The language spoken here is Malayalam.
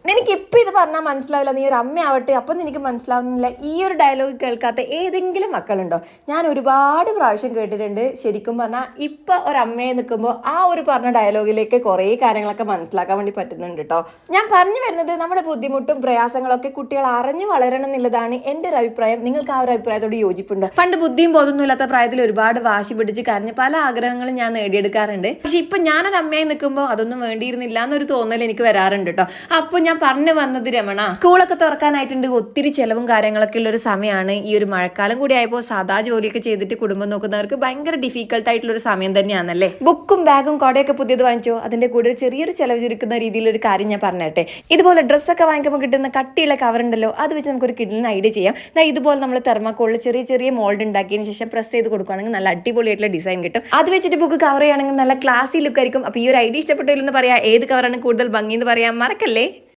നിനക്കിപ്പോൾ ഇത് പറഞ്ഞാൽ മനസ്സിലാവില്ല, നീ ഒരു അമ്മയാവട്ടെ, അപ്പം നിനക്ക് മനസ്സിലാവുന്നില്ല. ഈ ഒരു ഡയലോഗ് കേൾക്കാത്ത ഏതെങ്കിലും മക്കളുണ്ടോ? ഞാൻ ഒരുപാട് പ്രാവശ്യം കേട്ടിട്ടുണ്ട്. ശരിക്കും പറഞ്ഞാൽ ഇപ്പം ഒരമ്മയെ നിൽക്കുമ്പോൾ ആ ഒരു പറഞ്ഞ ഡയലോഗിലേക്ക് കുറേ കാര്യങ്ങളൊക്കെ മനസ്സിലാക്കാൻ വേണ്ടി പറ്റുന്നുണ്ട് കേട്ടോ. ഞാൻ പറഞ്ഞു വരുന്നത് നമ്മുടെ ബുദ്ധിമുട്ടും പ്രയാസങ്ങളൊക്കെ കുട്ടികൾ അറിഞ്ഞു വളരണം എന്നുള്ളതാണ് എൻ്റെ ഒരു അഭിപ്രായം. നിങ്ങൾക്ക് ആ ഒരു അഭിപ്രായത്തോട് യോജിപ്പുണ്ട്? പണ്ട് ബുദ്ധിയും ബോധമൊന്നും ഇല്ലാത്ത പ്രായത്തിൽ ഒരുപാട് വാശി പിടിച്ച് കരഞ്ഞ് പല ആഗ്രഹങ്ങളും ഞാൻ നേടിയെടുക്കാറുണ്ട്. പക്ഷെ ഇപ്പം ഞാനൊരു അമ്മയെ നിൽക്കുമ്പോൾ അതൊന്നും വേണ്ടിയിരുന്നില്ല എന്നൊരു തോന്നൽ എനിക്ക് വരാറുണ്ട് കേട്ടോ. അപ്പോൾ ഞാൻ പറഞ്ഞു വന്നത് രമണ, സ്കൂളൊക്കെ തുറക്കാനായിട്ടുണ്ട്. ഒത്തിരി ചെലവും കാര്യങ്ങളൊക്കെ ഉള്ള ഒരു സമയമാണ്. ഈ ഒരു മഴക്കാലം കൂടി ആയപ്പോൾ സാധാ ജോലിയൊക്കെ ചെയ്തിട്ട് കുടുംബം നോക്കുന്നവർക്ക് ഭയങ്കര ഡിഫിക്കൽട്ട് ആയിട്ടുള്ള ഒരു സമയം തന്നെയാണല്ലേ. ബുക്കും ബാഗും കൊടയൊക്കെ പുതിയത് വാങ്ങിച്ചോ, അതിന്റെ കൂടെ ചെറിയൊരു ചെലവ് ചുരുക്കുന്ന രീതിയിലൊരു കാര്യം ഞാൻ പറഞ്ഞിട്ടെ. ഇതുപോലെ ഡ്രസ്സൊക്കെ വാങ്ങിക്കുമ്പോൾ കിട്ടുന്ന കട്ടിയുള്ള കവർ ഉണ്ടല്ലോ, അത് വെച്ച് നമുക്കൊരു കിഡിലിന് ഐഡിയ ചെയ്യാം. ഇതുപോലെ നമ്മൾ തെർമാക്കോളിൽ ചെറിയ ചെറിയ മോൾഡ് ഉണ്ടാക്കിയതിന് ശേഷം പ്രസ് ചെയ്ത് കൊടുക്കുകയാണെങ്കിൽ നല്ല അടിപൊളിയായിട്ടുള്ള ഡിസൈൻ കിട്ടും. അത് വെച്ചിട്ട് ബുക്ക് കവർ ചെയ്യുകയാണെങ്കിൽ നല്ല ക്ലാസി ലുക്ക് ആയിരിക്കും. അപ്പോൾ ഈ ഒരു ഐഡിയ ഇഷ്ടപ്പെട്ടില്ലെന്ന് പറയാം. ഏത് കവറാണ് കൂടുതൽ ഭംഗി എന്ന് പറയാൻ മറക്കല്ലേ.